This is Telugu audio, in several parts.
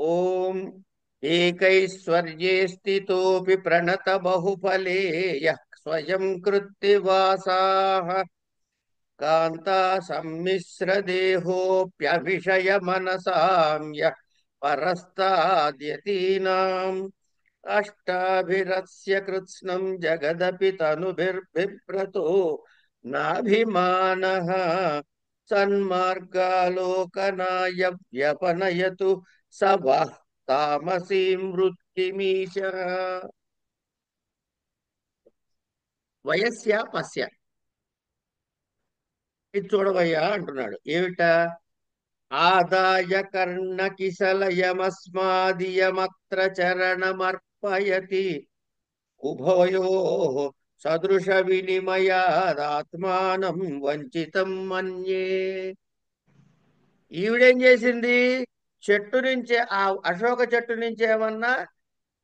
ఓం ఏకైశ్వర్యే స్థితోపి ప్రణత బాహుఫలే యః స్వయం కృత్తివాసాః కాంతా సమ్మిశ్ర దేహోప్యభిషయ మనసాం యః పరస్తాద్యతీనాం అష్టాభిరస్య కృత్స్నం జగదపి తనుభిర్బిభ్రతో నాభిమానః సన్మార్గాలోకనాయ వ్యపనయతు సవః తామసీం వృత్తిమీశ వయస్య పశ్య. ఇది చూడవయ్యా అంటున్నాడు. ఏమిటా? ఆదాయ కర్ణకిశలయమస్మాదియమత్ర చరణమర్పయతి ఉభయో సదృశ వినిమయాదాత్మానం వంచితం మన్యే. ఈవిడేం చేసింది? చెట్టు నుంచి, ఆ అశోక చెట్టు నుంచి ఏమన్నా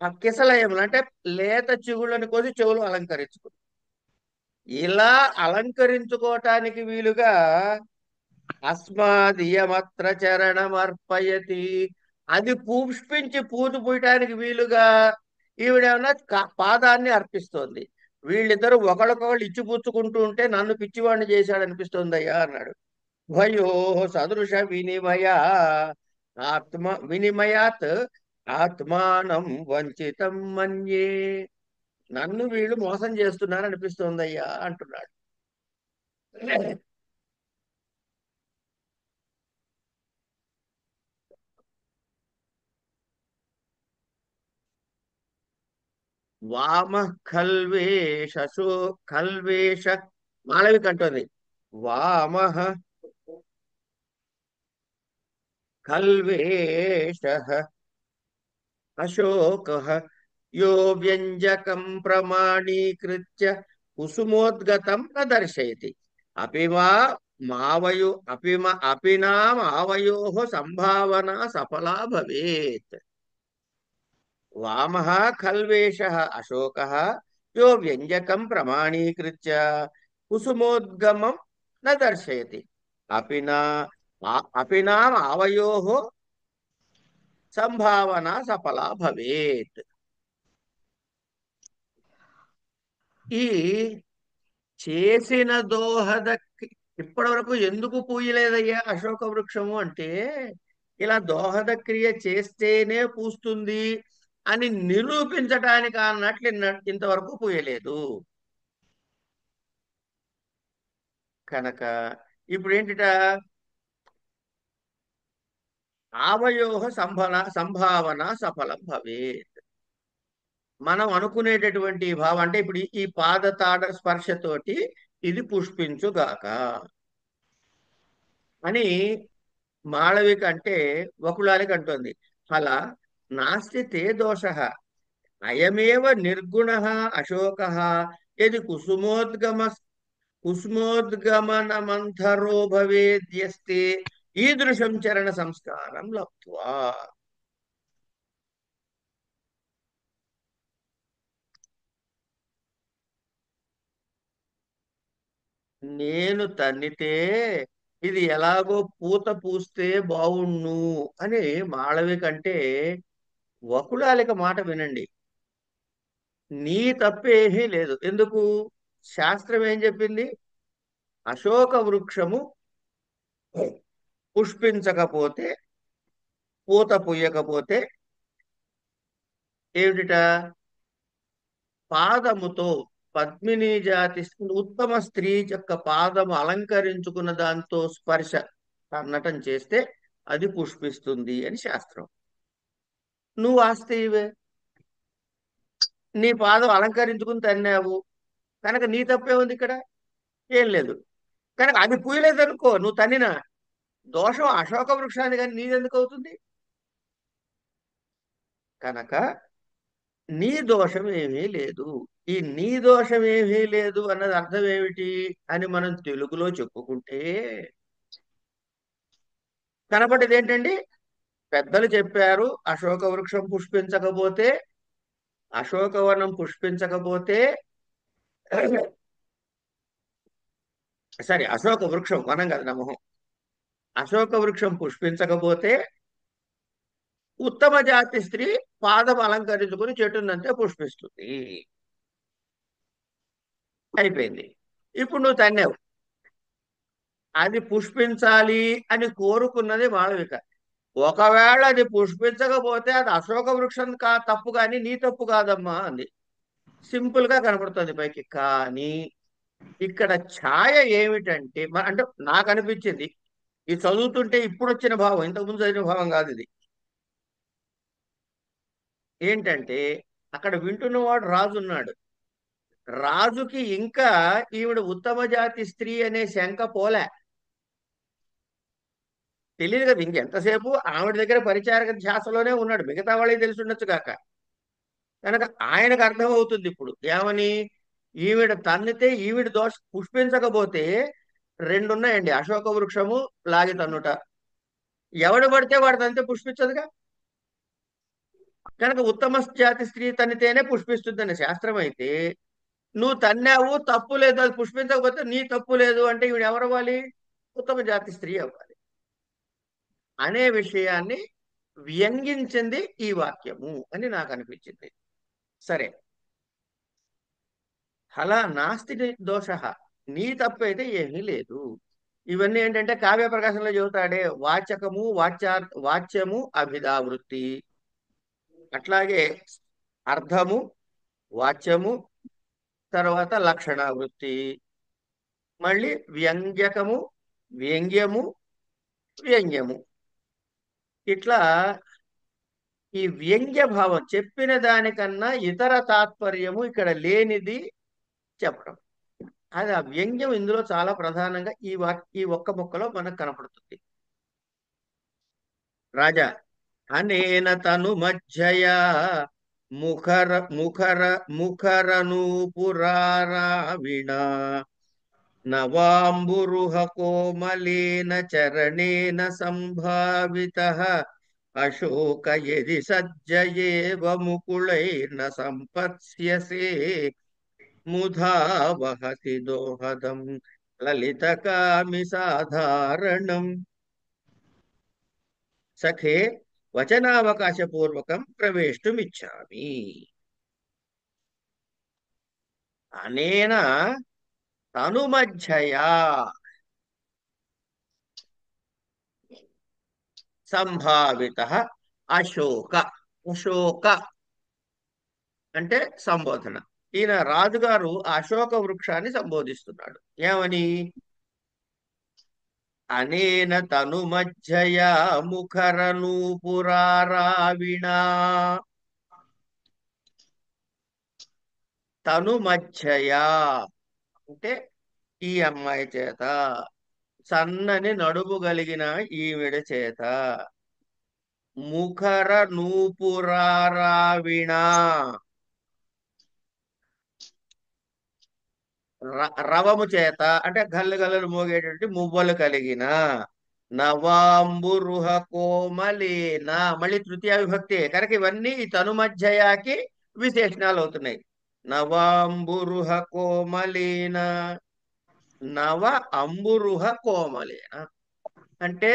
ఆ కిసలయములు అంటే లేత చిగుళ్ళని కోసి చెవులు అలంకరించుకుంది. ఇలా అలంకరించుకోవటానికి వీలుగా అస్మాదియమత్ర చరణమర్పయతి, అది పుష్పించి పూజ పూయటానికి వీలుగా ఈవిడేమన్నా పాదాన్ని అర్పిస్తోంది. వీళ్ళిద్దరూ ఒకళ్ళకొకళ్ళు ఇచ్చిపుచ్చుకుంటూ ఉంటే నన్ను పిచ్చివాడిని చేశాడు అనిపిస్తోందయ్యా అన్నాడు. భయో సదృశ వినిమయ వినిమయాత్ ఆత్మానం వంచితం మన్యే. నన్ను వీళ్ళు మోసం చేస్తున్నారు అనిపిస్తోందయ్యా అంటున్నాడు. వామ ఖల్వేషో ఖల్వేష. మాళవిక అంటోంది వామ ఖల్వేష అశోక యో వ్యంజకం ప్రమాణీకృత్య కుసుమోద్గతం ప్రదర్శయతి అపిమా మావయో అపినామావయో సంభావన సఫలా భవేత్. వామః ఖల్వేషः అశోకः యో వ్యంజకం ప్రమాణీకృత్య కుసుమోద్గమం న దర్శయతి అపినా అపినాం ఆవయోః సంభావన సఫలా భవేత్. ఈ చేసిన దోహద ఇప్పటి వరకు ఎందుకు పూయలేదయ్యా అశోక వృక్షము అంటే, ఇలా దోహద క్రియ చేస్తేనే పూస్తుంది అని నిరూపించటానికి అన్నట్లు ఇంతవరకు పూయలేదు కనుక ఇప్పుడు ఏంటిట? ఆవయోహ సంభావన సఫలం భవేత్. మనం అనుకునేటటువంటి ఈ భావం అంటే ఇప్పుడు ఈ పాదతాడ స్పర్శతోటి ఇది పుష్పించుగాక అని మాళవిక అంటే వకులాలికి అంటోంది. అలా నాస్తి తే దోష అయమేవ నిర్గుణ అశోక యది కుసుమోద్గమనమంథరో భవేద్యస్తే ఈదృశం చరణ సంస్కారం లబ్ధ్వా. నేను తన్నితే ఇది ఎలాగో పూత పూస్తే బావుణ్ణు అని మాళవిక అంటే వకులాలిక మాట వినండి. నీ తప్పేమీ లేదు. ఎందుకు? శాస్త్రం ఏం చెప్పింది? అశోక వృక్షము పుష్పించకపోతే, పూత పూయకపోతే ఏమిటిట? పాదముతో పద్మిని జాతి ఉత్తమ స్త్రీ యొక్క పాదము అలంకరించుకున్న దాంతో స్పర్శ అన్నటం చేస్తే అది పుష్పిస్తుంది అని శాస్త్రం. నువ్వు ఆస్తివే, నీ పాదం అలంకరించుకుని తన్నావు కనుక నీ తప్పే ఉంది ఇక్కడ. ఏం లేదు కనుక అది పూయలేదనుకో, నువ్వు తన్నిన దోషం అశోక వృక్షాన్ని కానీ నీదెందుకు అవుతుంది? కనుక నీ దోషం ఏమీ లేదు. ఈ నీ దోషం ఏమీ లేదు అన్నది అర్థం ఏమిటి అని మనం తెలుగులో చెప్పుకుంటే కనపడేది ఏంటండి? పెద్దలు చెప్పారు, అశోక వృక్షం పుష్పించకపోతే, అశోకవనం పుష్పించకపోతే సరే అశోక వృక్షం వనం కదా నమ్మహం. అశోక వృక్షం పుష్పించకపోతే ఉత్తమ జాతి స్త్రీ పాదం అలంకరించుకుని చెట్టునంతే పుష్పిస్తుంది. అయిపోయింది. ఇప్పుడు నువ్వు తన్నావు. అది పుష్పించాలి అని కోరుకున్నది మాళవిక. ఒకవేళ అది పుష్పించకపోతే అది అశోక వృక్షం తప్పు కానీ నీ తప్పు కాదమ్మా అంది. సింపుల్ గా కనపడుతుంది పైకి. కానీ ఇక్కడ ఛాయ ఏమిటంటే అంటే నాకు అనిపించింది, ఇది చదువుతుంటే ఇప్పుడు వచ్చిన భావం, ఇంతకుముందు చదివిన భావం కాదు ఇది. ఏంటంటే అక్కడ వింటున్నవాడు రాజు ఉన్నాడు. రాజుకి ఇంకా ఈవిడ ఉత్తమ జాతి స్త్రీ అనే శంక పోలే. తెలియదు కదా ఇంకెంతసేపు ఆవిడ దగ్గర పరిచారక ధ్యాసలోనే ఉన్నాడు. మిగతా వాళ్ళకి తెలిసి ఉండొచ్చు కాక. కనుక ఆయనకు అర్థమవుతుంది ఇప్పుడు ఏమని, ఈవిడ తన్నితే ఈవిడ దోష పుష్పించకపోతే రెండున్నాయండి, అశోక వృక్షము లాగి తన్నుట. ఎవడు పడితే వాడు తన్నితే పుష్పించదుగా. కనుక ఉత్తమ జాతి స్త్రీ తన్నితేనే పుష్పిస్తుందనే శాస్త్రం అయితే, నువ్వు తన్నావు తప్పు లేదు, అది పుష్పించకపోతే నీ తప్పు లేదు అంటే ఈవిడ ఎవరు అవ్వాలి? ఉత్తమ జాతి స్త్రీ అవ్వాలి అనే విషయాన్ని వ్యంగించింది ఈ వాక్యము అని నాకు అనిపించింది. సరే, అలా నాస్తి దోష, నీ తప్పు అయితే ఏమీ లేదు. ఇవన్నీ ఏంటంటే కావ్య ప్రకాశంలో చెబుతాడే, వాచకము వాచ్యము అభిధావృత్తి, అట్లాగే అర్థము వాచ్యము, తర్వాత లక్షణావృత్తి, మళ్ళీ వ్యంగ్యకము వ్యంగ్యము వ్యంగ్యము. ఇట్లా ఈ వ్యంగ్య భావం చెప్పిన దానికన్నా ఇతర తాత్పర్యము ఇక్కడ లేనిది చెప్పడం. అది ఆ వ్యంగ్యం ఇందులో చాలా ప్రధానంగా ఈ ఒక్క ముక్కలో మనకు కనపడుతుంది. రాజా అనేన తను మధ్యయా ముఖర ముఖర ముఖరనూపురారావిణ నవాంబురుహ కోమలేన చరణేన సంభావితః అశోక యది సజ్జయేవ ముకుళైర్న సంపత్స్యసే ముధా వహసి దోహదం లలితకామి సాధారణం. సఖే వచనావకాశపూర్వకం ప్రవేష్టుమిచ్చామి. అనేన తనుమధ్యయా సంభావిత అశోక. అశోక అంటే సంబోధన. ఈయన రాజుగారు అశోక వృక్షాన్ని సంబోధిస్తున్నాడు. ఏమని? అనేన తనుమధ్యయా ముఖరనూపురారావిణా. తనుమధ్యయా అంటే ఈ అమ్మాయి చేత, సన్నని నడుము కలిగిన ఈవిడ చేత, ముఖర నూపురారావిణ రవము చేత అంటే గల్లు గల్లు మోగేటువంటి మువ్వలు కలిగిన, నవాంబురుహ కోమలేన, మళ్ళీ తృతీయ విభక్తి కనుక ఇవన్నీ ఈ తనుమధ్యయాకి విశేషణాలు అవుతున్నాయి. నవాంబురుహ కోమలేన, నవ అంబురుహ కోమలేన అంటే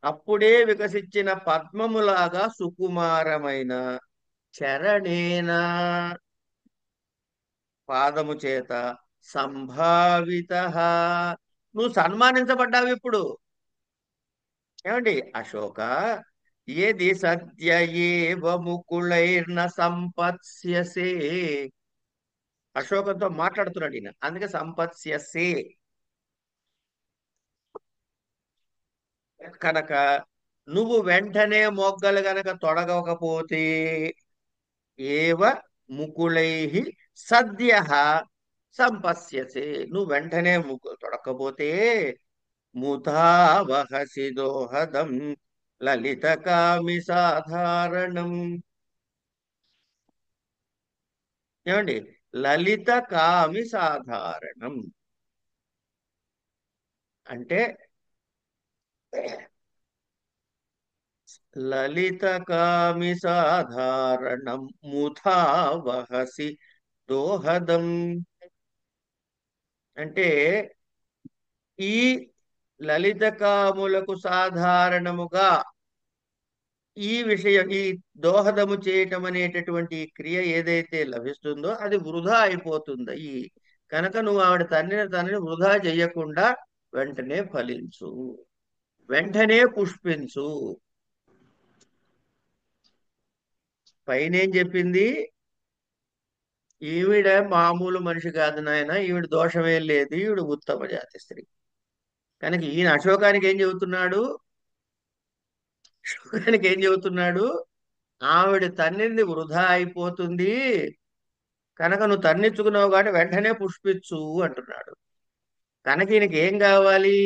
అప్పుడే వికసించిన పద్మములాగా సుకుమారమైన, చరణేన పాదము చేత, సంభావిత నువ్వు సన్మానించబడ్డావు ఇప్పుడు. ఏమండి? అశోక ఏది సద్య ఏవ ముకుళైర్న సంపత్స్యసే. అశోకంతో మాట్లాడుతున్నాడు ఈయన, అందుకే సంపత్స్యసే. కనుక నువ్వు వెంటనే మొగ్గలు గనక తొడగకపోతే, ఏవ ముకుళై సద్య సంపస్యసే, నువ్వు వెంటనే ముగ్గులు తొడకపోతే, ముధావహసి దోహదం లలిత కామి సాధారణం. ఏమండి? లలిత కామి సాధారణం అంటే లలిత కామి సాధారణం ముధావహసి దోహదం అంటే ఈ లలిత కాములకు సాధారణముగా ఈ విషయం, ఈ దోహదము చేయటం అనేటటువంటి క్రియ ఏదైతే లభిస్తుందో అది వృధా అయిపోతుంది. కనుక నువ్వు ఆవిడ తన్నిని వృధా చెయ్యకుండా వెంటనే ఫలించు, వెంటనే పుష్పించు. పైన ఏం చెప్పింది? ఈవిడ మామూలు మనిషి కాదు నాయన, ఈవిడ దోషమేం లేదు, ఈవిడ ఉత్తమ జాతి స్త్రీ. కనుక ఈయన అశోకానికి ఏం చెబుతున్నాడు? అశోకానికి ఏం చెబుతున్నాడు? ఆవిడ తన్నింది వృధా అయిపోతుంది, కనుక నువ్వు తన్నిచ్చుకున్నావు కాబట్టి వెంటనే పుష్పించు అంటున్నాడు. కనుక ఈయనకి ఏం కావాలి?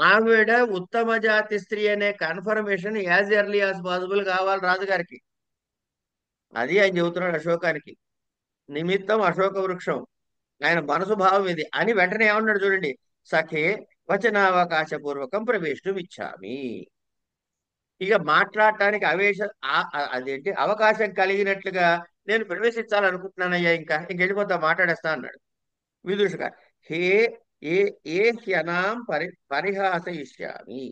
ఆవిడ ఉత్తమ జాతి స్త్రీ అనే confirmation as early as possible కావాలి రాజుగారికి. అది ఆయన చెబుతున్నాడు అశోకానికి. నిమిత్తం అశోక వృక్షం, ఆయన మనసు భావం ఇది అని వెంటనే ఏమన్నాడు చూడండి. సఖే వచనావకాశపూర్వకం ప్రవేశం ఇచ్చామి. ఇక మాట్లాడటానికి అదేంటి అవకాశం కలిగినట్లుగా నేను ప్రవేశించాలనుకుంటున్నానయ్యా, ఇంక వెళ్ళిపోతా, మాట్లాడేస్తా అన్నాడు విదూషక. హే ఏ ఏ హ్యనాం పరిహాసయిష్యామి,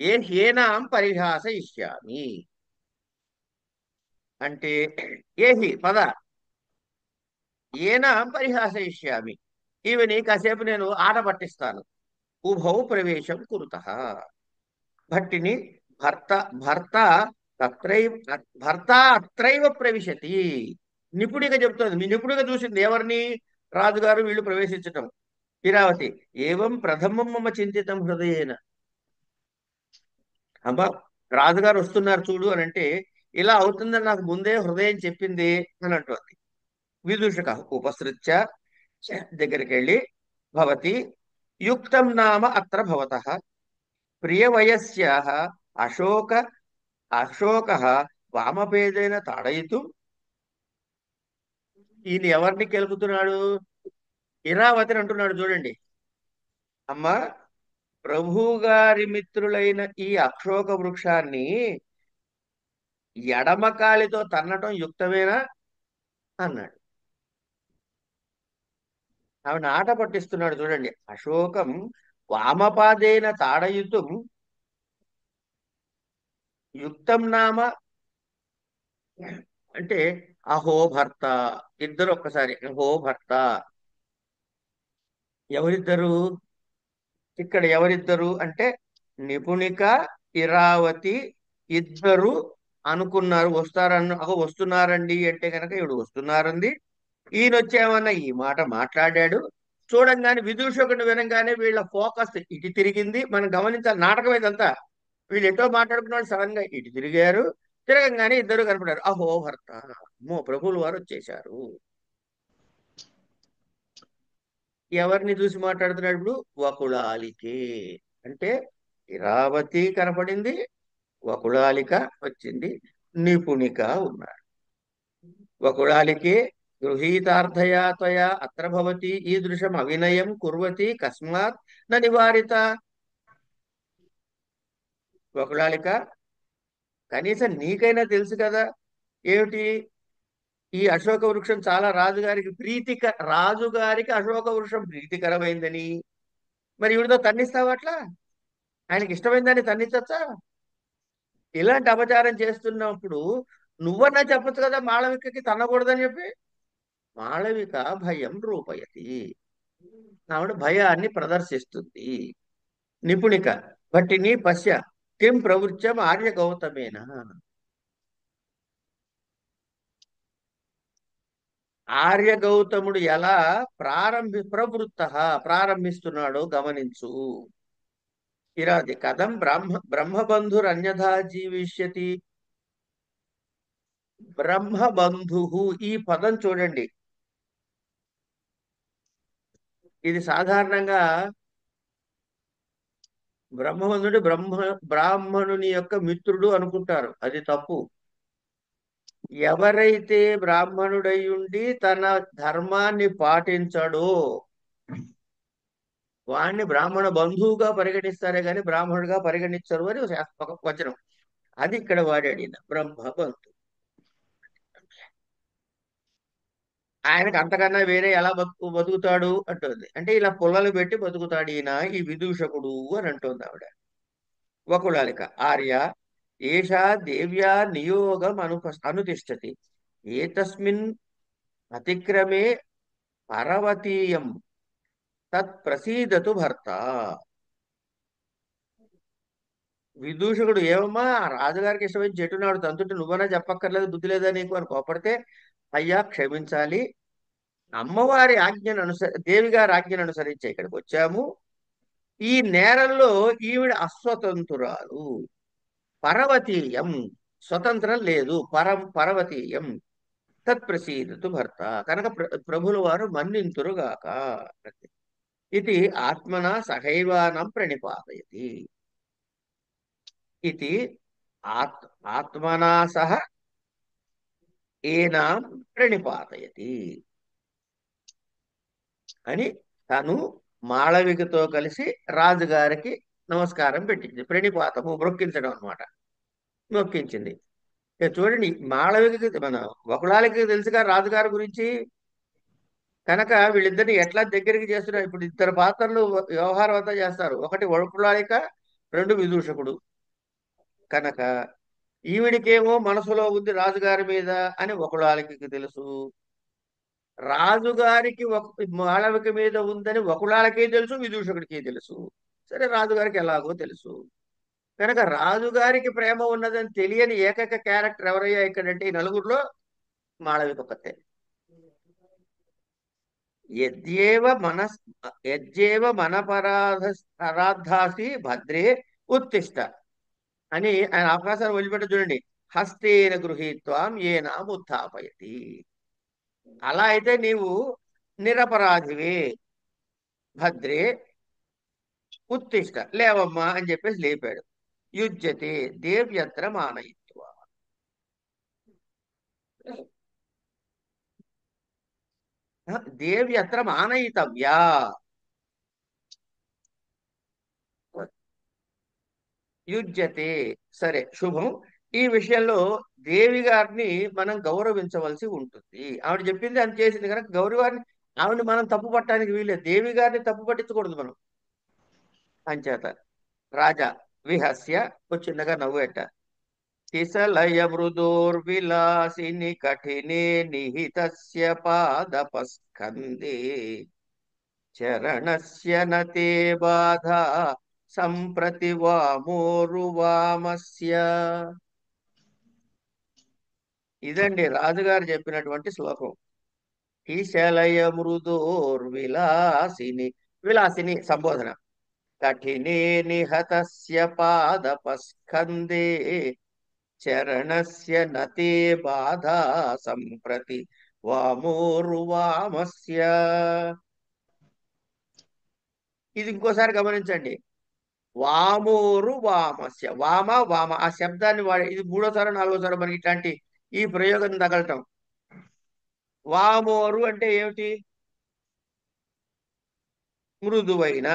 ఏ హ్యేనాం పరిహాసయిష్యామి అంటే ఏహి పద, ఏనాం పరిహాసయిష్యామి, ఈవిని కాసేపు నేను ఆట పట్టిస్తాను. ఉభౌ ప్రవేశం కురుతః, భట్టిని భర్త భర్త తత్రైవ భర్త అత్రైవ ప్రవిశతి. నిపుణిగా చెప్తుంది, మీ నిపుణిగా చూసింది ఎవరిని? రాజుగారు వీళ్ళు ప్రవేశించటం. ఇరావతి ఏవం ప్రథమం మమ చింతితం హృదయేన. అబ్బా, రాజుగారు వస్తున్నారు చూడు అని అంటే, ఇలా అవుతుందని నాకు ముందే హృదయం చెప్పింది అని అంటుంది. విదూషక ఉపసృత్య దగ్గరికి వెళ్ళి, భవతి యుక్తం నామ అత్ర భవతః ప్రియవయస్యాః అశోక అశోక వామపేదైన తాడయితూ. ఈయన ఎవరిని కెలుకుతున్నాడు? ఇరావతిని అంటున్నాడు చూడండి. అమ్మ, ప్రభువు గారి మిత్రులైన ఈ అశోక వృక్షాన్ని ఎడమ కాలితో తన్నటం యుక్తమేనా అన్నాడు. ఆవిడ ఆట పట్టిస్తున్నాడు చూడండి. అశోకం వామపాదేన తాడయుతం యుక్తం నామ అంటే అహో భర్త. ఇద్దరు ఒక్కసారి అహో భర్త. ఎవరిద్దరు ఇక్కడ? ఎవరిద్దరు అంటే నిపుణిక, ఇరావతి ఇద్దరు అనుకున్నారు వస్తారన్న. అహో వస్తున్నారండి అంటే కనుక ఈవిడ వస్తున్నారంది. ఈయన వచ్చేమన్నా ఈ మాట మాట్లాడాడు. చూడంగానే విదూషకుని వినంగానే వీళ్ళ ఫోకస్ ఇటు తిరిగింది. మనం గమనించాలి, నాటకం ఇదంతా. వీళ్ళు ఎటో మాట్లాడుకున్నాడు, సడన్ గా ఇటు తిరిగారు. తిరగంగానే ఇద్దరు కనపడారు. అహో భర్త, అమ్మో ప్రభువులు వారు వచ్చేశారు. ఎవరిని చూసి మాట్లాడుతున్నాడు ఇప్పుడు? వకుళాలికే అంటే ఇరావతి కనపడింది, వకుళాలిక వచ్చింది, నిపుణిక ఉన్నాడు. వకుళాలికే గృహీతార్థయా త్వయా అత్ర భవతి ఈదృశం అవినయం కుర్వతి కస్మాత్ న నివారిత. వకుళాలిక, కనీసం నీకైనా తెలుసు కదా ఏమిటి ఈ అశోక వృక్షం చాలా రాజుగారికి అశోక వృక్షం ప్రీతికరమైందని. మరి ఈవిడతో తన్నిస్తావా అట్లా? ఆయనకి ఇష్టమైందని తన్నిచ్చచ్చా? ఇలాంటి అపచారం చేస్తున్నప్పుడు నువ్వన్నా చెప్పొచ్చు కదా మాళవికకి తన్నకూడదని చెప్పి. మాళవిక భయం రూపయతి, ఆవిడ భయాన్ని ప్రదర్శిస్తుంది. నిపుణిక భట్టిని పశ్య కిం ప్రవృత్యం ఆర్య గౌతమేన. ఆర్య గౌతముడు ఎలా ప్రారంభిస్తున్నాడో గమనించు. ఇరాది కథం బ్రహ్మబంధురన్యథా జీవిష్యతి. బ్రహ్మబంధు, ఈ పదం చూడండి. ఇది సాధారణంగా బ్రహ్మబంధుడు బ్రాహ్మణుని యొక్క మిత్రుడు అనుకుంటారు. అది తప్పు. ఎవరైతే బ్రాహ్మణుడై ఉండి తన ధర్మాన్ని పాటించడో వాణ్ణి బ్రాహ్మణ బంధువుగా పరిగణిస్తారే గాని బ్రాహ్మణుడిగా పరిగణించరు అని ఒక వచనం. అది ఇక్కడ వాడాడు ఈయన, బ్రహ్మబంధు. ఆయనకు అంతకన్నా వేరే ఎలా బతుకుతాడు అంటుంది. అంటే ఇలా పుల్లలు పెట్టి బతుకుతాడు ఈయన, ఈ విదూషకుడు అని అంటుంది ఆవిడ. వకుళాలిక ఆర్య ఏషా దేవ్యా నియోగం అనుతిష్టతి ఏతస్మిన్ అతిక్రమే పరవతీయం తత్ ప్రసీదతు భర్త. విదూషకుడు ఏమమ్మా ఆ రాజుగారికి ఇష్టమైన చెట్టు నాడు తంతుంటే నువ్వన్నా చెప్పక్కర్లేదు, బుద్ధి లేదా నీకు అని కోపడితే, అయ్యా క్షమించాలి, అమ్మవారి ఆజ్ఞను దేవి గారి ఆజ్ఞను అనుసరించి ఇక్కడికి వచ్చాము. ఈ నేరంలో ఈవిడ అస్వతంత్రురాలు, పరవతీయం, స్వతంత్రం లేదు, పరవతీయం, తత్ప్రసీదతు భర్త, కనుక ప్రభుల వారు మన్నింతురుగాక. ఇది ఆత్మన సహైవానం ప్రణిపాతయతి. ఇది ఆత్ ఆత్మనా సహ ఏనాం ప్రణిపాతయతి అని తను మాళవికతో కలిసి రాజుగారికి నమస్కారం పెట్టింది. ప్రణిపాతము మొక్కించడం అనమాట. మొక్కించింది. ఇక చూడండి, మాళవికకి మన వకుళాలకి తెలుసుగా రాజుగారి గురించి, కనుక వీళ్ళిద్దరిని ఎట్లా దగ్గరికి చేస్తున్నారు. ఇప్పుడు ఇద్దరు పాత్రలు వ్యవహారం అంతా చేస్తారు. ఒకటి వకుళాలిక, రెండు విదూషకుడు. కనుక ఈవిడికేమో మనసులో ఉంది రాజుగారి మీద అని వకుళాలికి తెలుసు, రాజుగారికి మాళవిక మీద ఉందని వకుళాలకే తెలుసు, విదూషకుడికి తెలుసు. సరే, రాజుగారికి ఎలాగో తెలుసు. కనుక రాజుగారికి ప్రేమ ఉన్నదని తెలియని ఏకైక క్యారెక్టర్ ఎవరయ్యా ఇక్కడంటే ఈ నలుగురిలో మాళవిక ఒక్కతే. యద్యేవ మనస్ యజ్జేవ మనపరాధ పరాధాసి భద్రే ఉత్తిష్ట అని ఆయన అవకాశాన్ని వదిలిపెట్ట చూడండి. హస్తేన గృహీత్వాం ఏనాం ఉత్థాపయతి. అలా అయితే నీవు నిరపరాధివే, భద్రే ఉత్తిష్ట, లేవమ్మా అని చెప్పేసి లేపాడు. యుజ్యతే దేవ్యత్ర మానయిత్వ. దేవ్యత్ర మానయితవ్యా. యుజ్యతే, సరే, శుభం. ఈ విషయంలో దేవి గారిని మనం గౌరవించవలసి ఉంటుంది. ఆవిడ చెప్పింది అని చేసింది కనుక గౌరవ గారిని, ఆవిడని మనం తప్పు పట్టడానికి వీలేదు, దేవి గారిని తప్పు పట్టించకూడదు మనం. అంచేత రాజా విహస్య చిన్నగా నవ్వేట. కిసలయ మృదోర్విలాసిని కఠినే నిహితస్య పాదపస్కందే చరణస్య నతే బాధ సంప్రతి వామోరువామస్య. ఇదండి రాజుగారు చెప్పినటువంటి శ్లోకం. కిశలయ మృదోర్విలాసిని, విలాసిని సంబోధన. కఠినే నిహతస్య పాదపస్కందే చరణస్య నతే బాధా సంప్రతి వామోరువామస్య. ఇది ఇంకోసారి గమనించండి. వామోరు వామస్య, వామ వామ ఆ శబ్దాన్ని వాడి, ఇది మూడోసారి నాలుగోసారి మనకి ఇట్లాంటి ఈ ప్రయోగం తగలటం. వామోరు అంటే ఏమిటి? మృదువైన.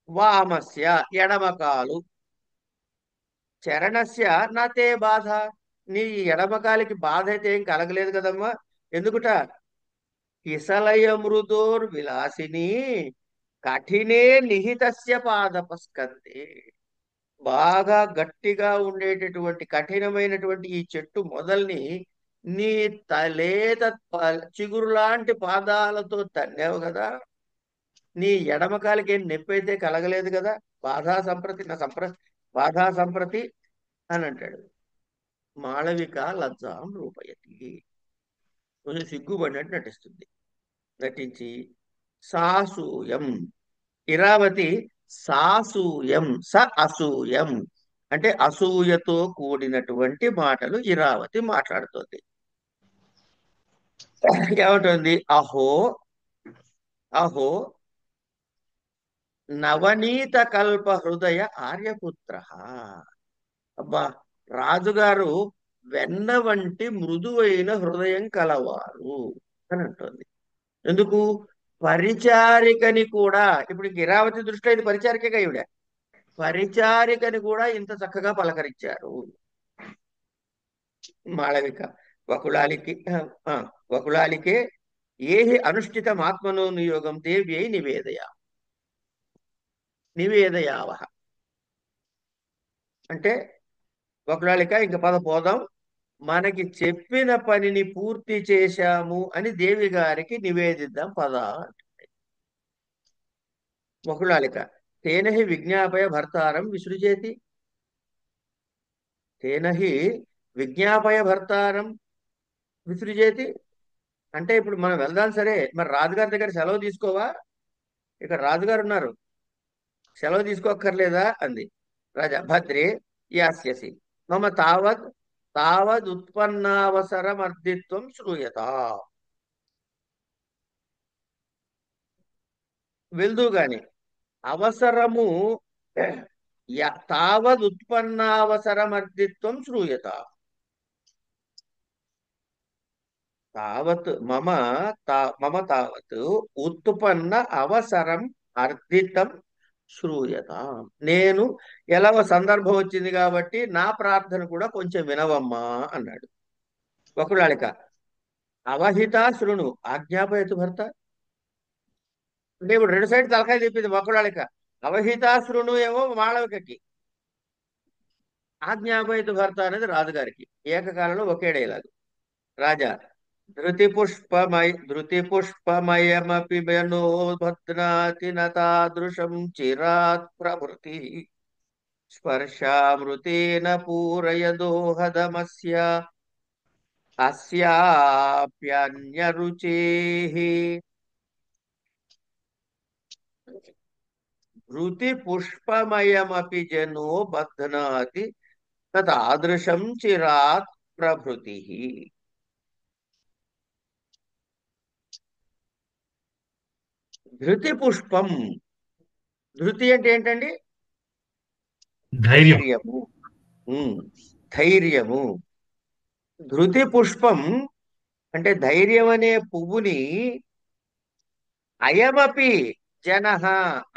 వామస్య ఎడమకాలు. చరణస్య నాతే బాధ, నీ ఎడమకాలికి బాధ అయితే ఏం కలగలేదు కదమ్మా. ఎందుకుట? కిసలయ మృదోర్ విలాసిని కఠినే నిహితస్య పాదపస్కందే. బాగా గట్టిగా ఉండేటటువంటి కఠినమైనటువంటి ఈ చెట్టు మొదల్ని నీ లేత చిగురు లాంటి పాదాలతో తన్నావు కదా, నీ ఎడమకాలికి ఏం నొప్పి అయితే కలగలేదు కదా. బాధా సంప్రతి నా బాధా సంప్రతి అని అంటాడు. మాళవిక లజ్జాం రూపయతి, కొంచెం సిగ్గుపడినట్టు నటిస్తుంది. నటించి సాసూయం, ఇరావతి సాసూయం స అసూయం అంటే అసూయతో కూడినటువంటి మాటలు ఇరావతి మాట్లాడుతోంది. ఏమంటుంది? అహో అహో నవనీత కల్ప హృదయ ఆర్యపుత్ర. అబ్బా, రాజుగారు వెన్న వంటి మృదువైన హృదయం కలవారు అని అంటుంది. ఎందుకు? పరిచారికని కూడా, ఇప్పుడు ఇరావతి దృష్టిలో ఇది పరిచారికగా ఈవిడ, పరిచారికని కూడా ఇంత చక్కగా పలకరించారు. మాళవిక వకుళాలికి వకుళాలికే ఏహి అనుష్ఠితం ఆత్మనో నియోగం దేవ్యై నివేదయ. నివేదయావహ. అంటే ఒకళ్ళిక ఇంక పద పోదాం, మనకి చెప్పిన పనిని పూర్తి చేశాము అని దేవి గారికి నివేదిద్దాం పద. ఒకళ్ళిక తేనహి విజ్ఞాపయ భర్తారం విసృజేతి. తేనహి విజ్ఞాపయ భర్తారం విసృజేతి. అంటే ఇప్పుడు మనం వెళ్దాం సరే, మరి రాజుగారి దగ్గర సెలవు తీసుకోవా? ఇక్కడ రాజుగారు ఉన్నారు, సెలవు తీసుకోక్కర్లేదా అంది. రాజా భద్రే యాస్యసి మమ తావదుత్పన్నావసరమర్దిత్వం శ్రూయత. వెళ్దు గాని అవసరము తావదుత్పన్నావసరమర్దిత్వం శ్రూయత. తావత్ మమ మమ తావత్ ఉత్పన్న అవసరం అర్థితం శ్రూయత. నేను ఎలాగో సందర్భం వచ్చింది కాబట్టి నా ప్రార్థన కూడా కొంచెం వినవమ్మా అన్నాడు. ఒకళ్ళాళిక అవహిత శృణు ఆజ్ఞాపయతు భర్త. అంటే ఇప్పుడు రెండు సైడ్ తలకాయ తిప్పింది ఒకళ్ళాళిక. అవహిత శృణు ఏమో మాళవికకి, ఆజ్ఞాపయతు భర్త అనేది రాజుగారికి. ఏకకాలంలో ఒకే డైలాగు. రాజా ధృతి పుష్పమయమపి మెనో భద్నాతి నతాదృశం చిరాత్ ప్రభృతి స్పర్శామృతేన పూరయదోహదమస్య అస్యాప్యన్యరుచేః. ధృతి పుష్పమయమపి జనో బధ్నాతి తదృశం చిరాత్ ప్రభృతి. ధృతి పుష్పం. ధృతి అంటే ఏంటండి? ధైర్యం. ధైర్యము. ధైర్యము. ధృతి పుష్పం అంటే ధైర్యం అనే పువ్వుని అయమపి జన,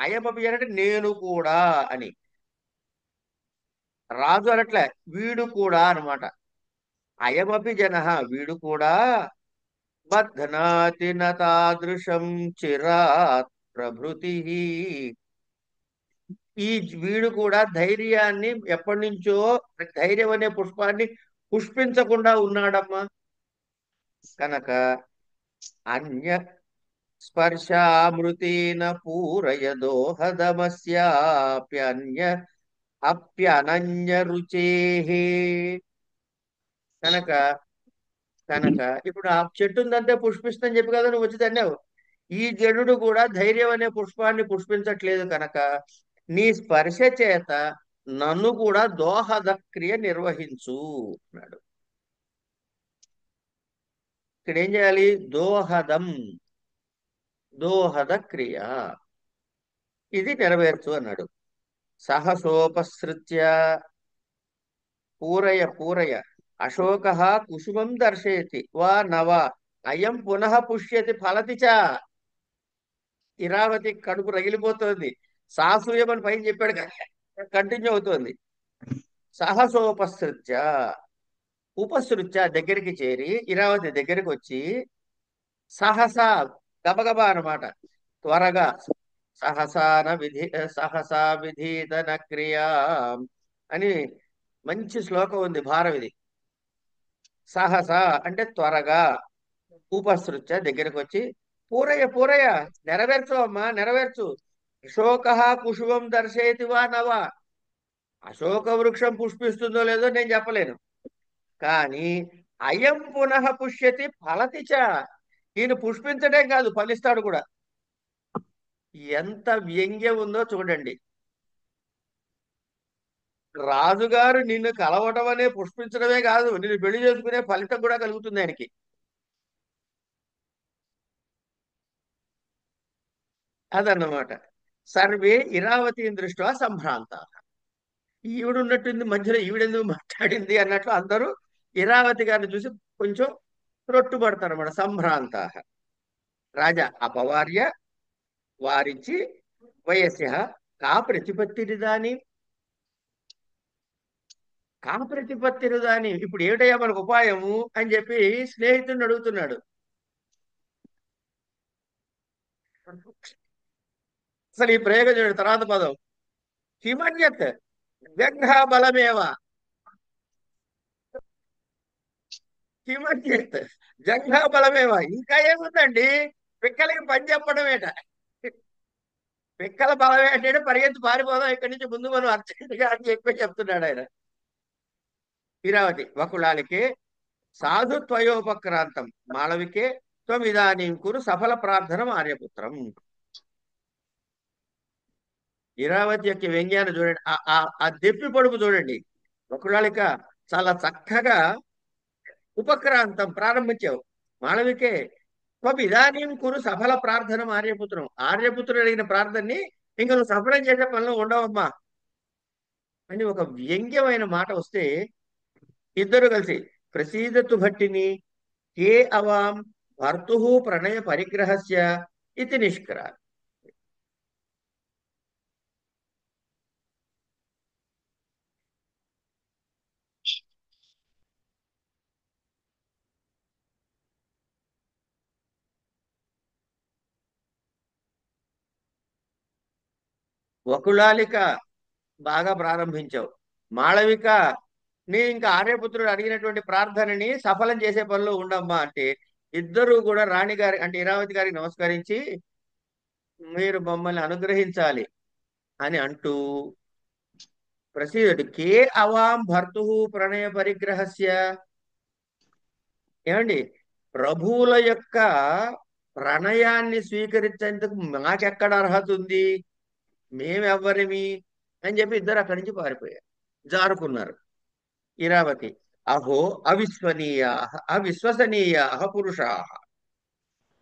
అయమపి జన అంటే నేను కూడా అని. రాజు అనట్లే, వీడు కూడా అనమాట. అయమపి జన, వీడు కూడా బధ్నాతి నతాదృశం చిరాత్ ప్రభృతి. ఈ వీడు కూడా ధైర్యాన్ని ఎప్పటి నుంచో, ధైర్యం అనే పుష్పాన్ని పుష్పించకుండా ఉన్నాడమ్మా. కనుక అన్య స్పర్శామృతేన పూరయదోహదమస్యాప్యన్య అప్యనన్య రుచేః. కనుక కనుక ఇప్పుడు ఆ చెట్టు ఉందంటే పుష్పిస్తుందని చెప్పి కదా నువ్వు వచ్చి తన్నావు. ఈ జనుడు కూడా ధైర్యం అనే పుష్పాన్ని పుష్పించట్లేదు కనుక నీ స్పర్శ చేత నన్ను కూడా దోహద క్రియ నిర్వహించు అన్నాడు. ఇక్కడ ఏం చేయాలి? దోహదం, దోహద క్రియ ఇది నెరవేర్చు అన్నాడు. సహసోపసృత్య పూరయ అశోక కుసుమం దర్శయతి వా నవ అయం పునః పుష్యతి ఫలతి చ. ఇరావతి కడుపు రగిలిపోతోంది. సాసూయమని పైన చెప్పాడు కదా, కంటిన్యూ అవుతోంది. సహసోపసృత్య, ఉపసృత్య దగ్గరికి చేరి, ఇరావతి దగ్గరికి వచ్చి, సహసా గబగబా అనమాట, త్వరగా, సహసా విధీతన క్రియా అని మంచి శ్లోకం ఉంది, భారం ఇది. సహసా అంటే త్వరగా, ఉపసృత్య దగ్గరకు వచ్చి, పూరయ్య నెరవేర్చు అమ్మా, నెరవేర్చు. అశోక కుశుభం దర్శయతి వా నవా. అశోక వృక్షం పుష్పిస్తుందో లేదో నేను చెప్పలేను, కానీ అయం పునః పుష్యతి ఫలతిచ. ఈయన పుష్పించడే కాదు, ఫలిస్తాడు కూడా. ఎంత వ్యంగ్యం ఉందో చూడండి. రాజుగారు నిన్ను కలవటం అనే పుష్పించడమే కాదు, నిన్ను పెళ్లి చేసుకునే ఫలితం కూడా కలుగుతుంది ఆయనకి. అదన్నమాట. సర్వే ఇరావతిని దృష్ట్యా సంభ్రాంత. ఈవిడున్నట్టుంది మధ్యలో, ఈవిడెందుకు మాట్లాడింది అన్నట్లు అందరూ ఇరావతి గారిని చూసి కొంచెం త్రొట్టుపడతారు అన్నమాట. సంభ్రాంత. రాజా అపవార్య వారించి, వయస్య కా ప్రతిపత్తిరిదాని, కా ప్రతిపత్తిరిదాని, ఇప్పుడు ఏమిటయ్యా మనకు ఉపాయము అని చెప్పి స్నేహితుడిని అడుగుతున్నాడు. అసలు ఈ ప్రయోగం చూడండి, తర్వాత పదం. కిమన్యత్ జంఘాబలమేవ. కిమన్యత్ జంఘాబలమేవ. ఇంకా ఏముందండి, పిక్కలకి పని చెప్పడమేట. పిక్కల బలం ఏంటంటే పరిగెత్తి పారిపోదాం ఇక్కడి నుంచి, ముందు మనం అర్జెంటుగా అని చెప్పి చెప్తున్నాడు ఆయన. ఇరావతి వకుళాలికే సాధుత్వయోపక్రాంతం మాళవికే త్వమిదానీం కురు సఫల ప్రార్థనం ఆర్యపుత్రం. ఇరావతి యొక్క వ్యంగ్యాన్ని చూడండి, ఆ దెప్పి పొడుపు చూడండి. వకుళాలిక చాలా చక్కగా ఉపక్రాంతం ప్రారంభించావు. మాళవికే త్వమిదానీం కురు సఫల ప్రార్థనం ఆర్యపుత్రం. ఆర్యపుత్రుడు అడిగిన ప్రార్థనని ఇంక నువ్వు సఫలం చేసే పనులు ఉండవమ్మా అని ఒక వ్యంగ్యమైన మాట వస్తే, ఇద్దరు కలిసి ప్రసీదతు భట్టిని కే అవాం భర్తు ప్రణయ పరిగ్రహస్య ఇది నిష్కర. వకుళాలిక బాగా ప్రారంభించావు. మాళవిక నీ ఇంకా ఆర్యపుత్రుడు అడిగినటువంటి ప్రార్థనని సఫలం చేసే పనిలో ఉండమ్మా అంటే, ఇద్దరు కూడా రాణి గారి అంటే ఇరావతి గారికి నమస్కరించి మీరు మమ్మల్ని అనుగ్రహించాలి అని అంటూ, ప్రసీదటి కే అవాం భర్తు ప్రణయ పరిగ్రహస్య. ఏమండి, ప్రభువుల యొక్క ప్రణయాన్ని స్వీకరించేందుకు మాకెక్కడ అర్హత ఉంది, మేమెవ్వరిమి అని చెప్పి ఇద్దరు అక్కడి నుంచి పారిపోయారు, జారుకున్నారు. ఇరావతి అహో అవిశ్వనీయా అవిశ్వసనీయా పురుషా.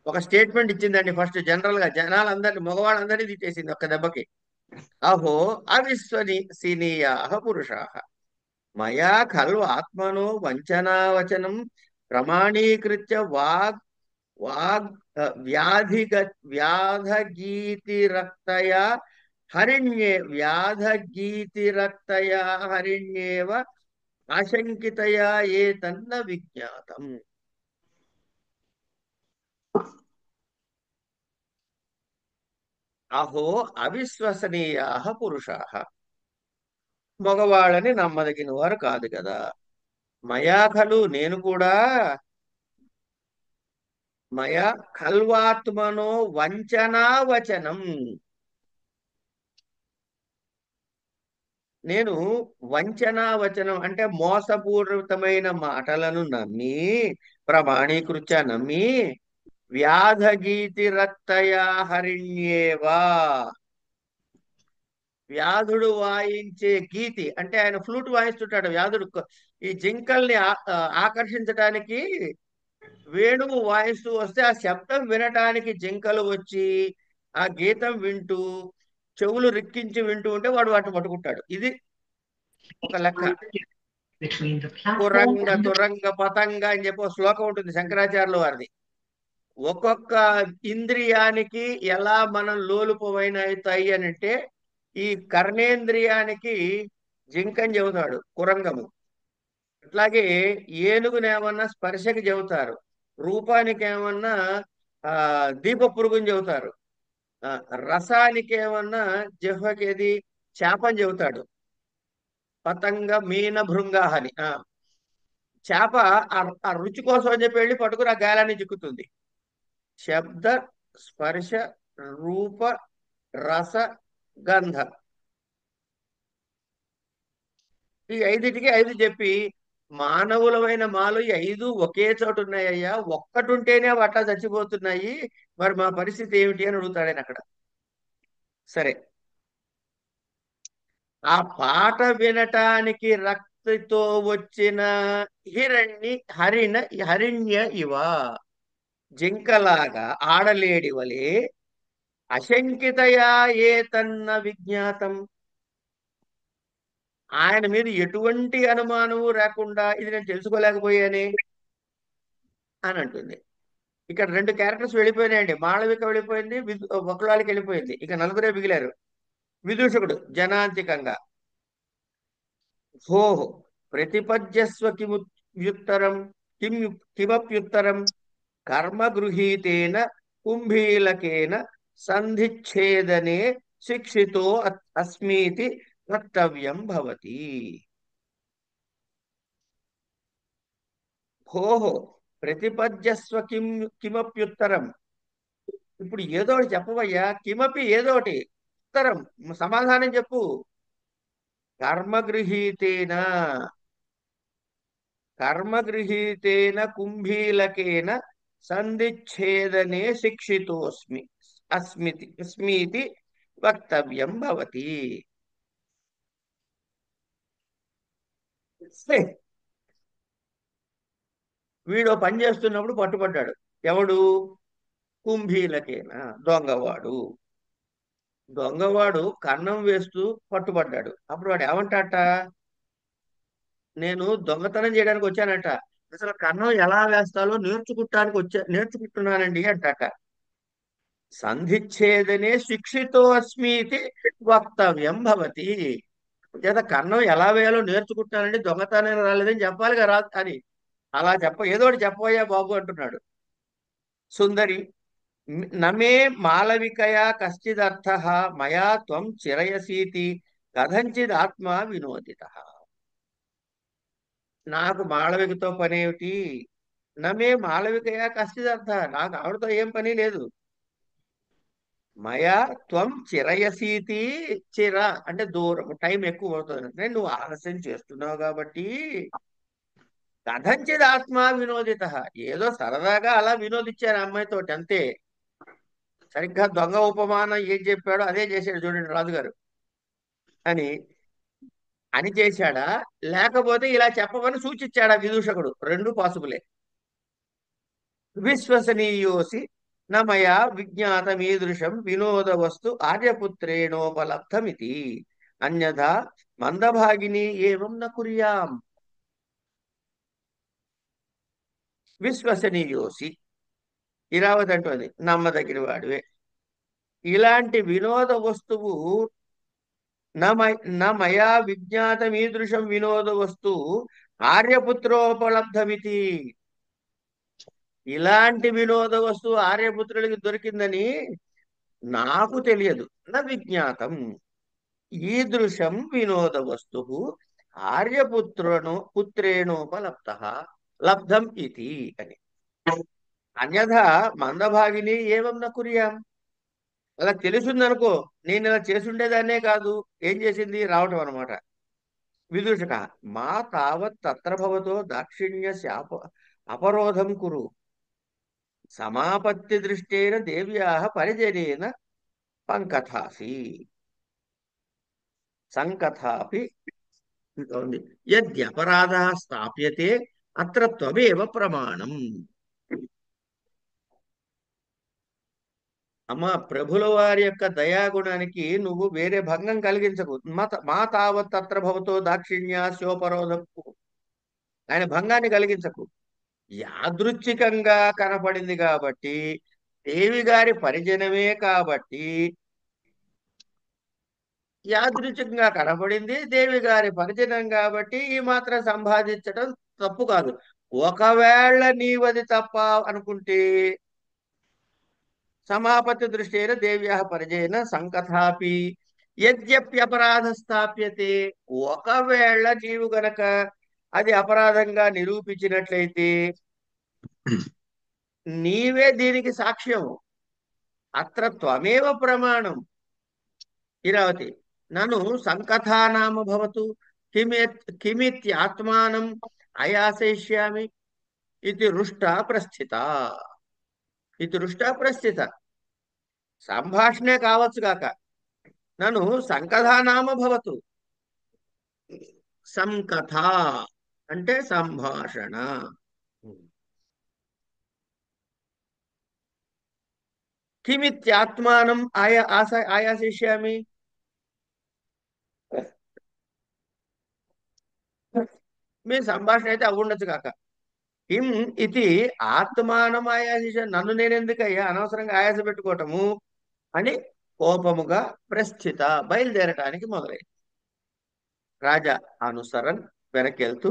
ఒక స్టేట్మెంట్ ఇచ్చిందండి ఫస్ట్, జనరల్ గా జనాలందరినీ మగవాళ్ళందరినీ తిట్టేసింది ఒక్క దెబ్బకి. అహో అవిశ్వసనీయా పురుషా మయా ఖల్వ ఆత్మనో వంచనావచనం ప్రమాణీకృత్య వాగ్ వాగ్ వ్యాధిగ వ్యాధగీతిరక్తయా హరిణ్యే వ్యాధగీతిరక్తయా హరిణ్యేవ ఆశంకితయా ఏ తన్న విజ్ఞాతం. అహో అవిశ్వసనీయా పురుషా, మగవాళ్ళని నమ్మదగిన వారు కాదు కదా. మయా ఖలు నేను కూడా, మయా ఖల్వాత్మనో వంచనా వచనం నేను వంచనా వచనం అంటే మోసపూరితమైన మాటలను నమ్మి, ప్రమాణీకృత్య నమ్మి, వ్యాధగీతి రక్తయా హరిణ్యేవా. వ్యాధుడు వాయించే గీతి అంటే ఆయన ఫ్లూట్ వాయిస్తుంటాడు వ్యాధుడు. ఈ జింకల్ని ఆకర్షించడానికి వేణువు వాయిస్తూ వస్తే ఆ శబ్దం వినటానికి జింకలు వచ్చి ఆ గీతం వింటూ చెవులు రిక్కించి వింటూ ఉంటే వాడు వాటిని పట్టుకుంటాడు. ఇది ఒక లెక్క. కురంగ తురంగ పతంగ అని చెప్పి ఒక శ్లోకం ఉంటుంది శంకరాచార్యుల వారిది. ఒక్కొక్క ఇంద్రియానికి ఎలా మనం లోలుపమైన అవుతాయి అని అంటే, ఈ కర్ణేంద్రియానికి జింకని చెబుతాడు కురంగము, అట్లాగే ఏనుగునేమన్నా స్పర్శకి చెబుతారు, రూపానికి ఏమన్నా ఆ దీప పురుగుని చెబుతారు, ఆ రసానికి ఏమన్నా జిహ్వకి ఏది చేపని చెబుతాడు, పతంగ మీన భృంగాహని చేప ఆ రుచి కోసం అని చెప్పి వెళ్ళి పట్టుకుని ఆ గాలాన్ని చిక్కుతుంది. శబ్ద స్పర్శ రూప రస గంధ, ఈ ఐదిటికి ఐదు చెప్పి, మానవులమైన మాలు ఈ ఐదు ఒకే చోటు ఉన్నాయ్యా, ఒక్కటి ఉంటేనే అట్లా చచ్చిపోతున్నాయి, మరి మా పరిస్థితి ఏమిటి అని అడుగుతాడు ఆయన అక్కడ. సరే, ఆ పాట వినటానికి రక్తితో వచ్చిన హరిణ హరిణ్య ఇవ, జింకలాగా ఆడలేడి వలె అశంకితయా ఏ తన్న విజ్ఞాతం, ఆయన మీద ఎటువంటి అనుమానము రాకుండా ఇది నేను తెలుసుకోలేకపోయానే అని అంటుంది. ఇక్కడ రెండు క్యారెక్టర్స్ వెళ్ళిపోయినాయండి. మాళవిక వెళ్ళిపోయింది, వకులాలకి వెళ్ళిపోయింది, ఇక నలుగురే మిగిలారు. విదూషకుడు జనాంతికంగా భో ప్రతిపద్యస్వ కిముత్తరం కిం కిమప్యుత్తరం కర్మ గృహీతేన కుంభీలకేన సంధిచ్ఛేదనే శిక్షితో అస్మీతి వక్తవ్యం భవతి. భోః ప్రతిపద్యస్వ కిమప్యుత్తరం. ఇప్పుడు ఏదో ఒకటి చెప్పవయ్యా, కిమపి ఏదో ఒకటి ఉత్తరం, సమాధానం చెప్పు. కర్మగృహీతేన కర్మగృహీతేన కుంభీలకేన సంధిచ్ఛేదనే శిక్షితోస్మి అస్మీతి వక్తవ్యం భవతి. సే, వీడు పని చేస్తున్నప్పుడు పట్టుబడ్డాడు. ఎవడు? కుంభీలకేన, దొంగవాడు. దొంగవాడు కన్నం వేస్తూ పట్టుబడ్డాడు. అప్పుడు వాడు ఏమంటాట? నేను దొంగతనం చేయడానికి వచ్చానట, అసలు కన్నం ఎలా వేస్తాలో నేర్చుకుంటున్నానండి అంటాట. సంధిచ్ఛేదనే శిక్షితో అస్మీతి వక్తవ్యం భవతి. చేత కన్నం ఎలా వేయాలో నేర్చుకుంటానండి, దొంగతనం రాలేదని చెప్పాలి కదా అని. అలా ఏదో ఒకటి చెప్పబోయా బాబు అంటున్నాడు. సుందరి, నమే మాళవికయా కశ్చిదర్థ మయా త్వం చిరయసీతి కథంచిద్ ఆత్మ వినోదిత. నాకు మాళవికతో పనేమిటి? నమే మాళవికయా కశ్చిదర్థ, నాకు ఆవిడతో ఏం పని లేదు. మయా త్వం చిరయసీతి, చిర అంటే దూరం, టైం ఎక్కువ అవుతుంది అంటే నువ్వు ఆలస్యం చేస్తున్నావు కాబట్టి. కథంచిద్ ఆత్మ వినోదిత, ఏదో సరదాగా అలా వినోదించారు అమ్మాయితోటి అంతే. సరిగ్గా దొంగ ఉపమానం ఏం చెప్పాడో అదే చేశాడు చూడండి రాజుగారు. అని అని చేశాడా, లేకపోతే ఇలా చెప్పమని సూచించాడా విదూషకుడు? రెండు పాసిబులే. విశ్వసనీయోసి నమయా విజ్ఞాతమీదృశం వినోద వస్తు ఆర్యపుత్రేణోపలబ్ధమితి అన్యథా మందభాగిని ఏవం న కుర్యాం. విశ్వసనీయోసి, ఇరావతి అంటోంది నమ్మదగిన వాడివే. ఇలాంటి వినోద వస్తువు మయా విజ్ఞాతమీదృశం వినోద వస్తు ఆర్యపుత్రోపలబ్ధమితి. ఇలాంటి వినోద వస్తువు ఆర్యపుత్రులకి దొరికిందని నాకు తెలియదు. నా విజ్ఞాతం ఈదృశం వినోద వస్తు పుత్రేణోపలబ్ధ లబ్ధం ఇది అని. అన్యథా మందభాగిని ఏవం న కుర్యాం. అలా తెలిసిందనుకో, నేను ఇలా చేసుండేదాన్నే కాదు. ఏం చేసింది? రావటం అనమాట. విదూషక, మా తావత్ తత్ర భవతో దాక్షిణ్య శాప అపరోధం కురు సమాపత్తి దృష్టేన దేవ్యా పరిజనేన పంకథాసి సంకథాపి ఉంది. యద్యపరాధ స్థాప్యతే అత్ర త్వమేవ ప్రమాణం. అమ్మ, ప్రభుల వారి యొక్క దయాగుణానికి నువ్వు వేరే భంగం కలిగించకు. మా తావత్ తత్ర భవతో దాక్షిణ్యాస్యోపరోధం, ఆయన భంగాన్ని కలిగించకు. యాదృచ్ఛికంగా కనపడింది కాబట్టి, దేవి గారి పరిజనమే కాబట్టి, యాదృచ్ఛికంగా కనపడింది దేవి గారి పరిజనం కాబట్టి ఈ మాత్రం సంపాదించడం తప్పు కాదు. ఒకవేళ నీవది తప్ప అనుకుంటే సమాపత్తి దృష్టేన దేవ్యా పరిజయన సంకథాపి యద్యప్యపరాధ స్థాప్యతే. ఒకవేళ నీవు గనక అది అపరాధంగా నిరూపించినట్లయితే నీవే దీనికి సాక్ష్యం. అత్ర త్వమేవ ప్రమాణం. ఇరావతి, నన్ను సంకథానామ భవతు కిమిత్యాత్మానం అయాసయిష్యామి ఇది రుష్టా ప్రస్థిత. ఇది రుష్టా ప్రస్థిత, సంభాషణే కావచ్చు కాక. నన్ను సంకథానామ భవతు. సంకథ అంటే సంభాషణ. కిమిత్యాత్మానం ఆయాసిష్యామి. మీ సంభాషణ అయితే అవి ఉండొచ్చు కాక. కిం ఇది ఆత్మానం ఆయాసిష, నన్ను నేనెందుకయ్యా అనవసరంగా ఆయాస పెట్టుకోవటము అని కోపముగా ప్రస్థిత, బయలుదేరటానికి మొదలై. రాజా అనుసరన్ వెనకెళ్తూ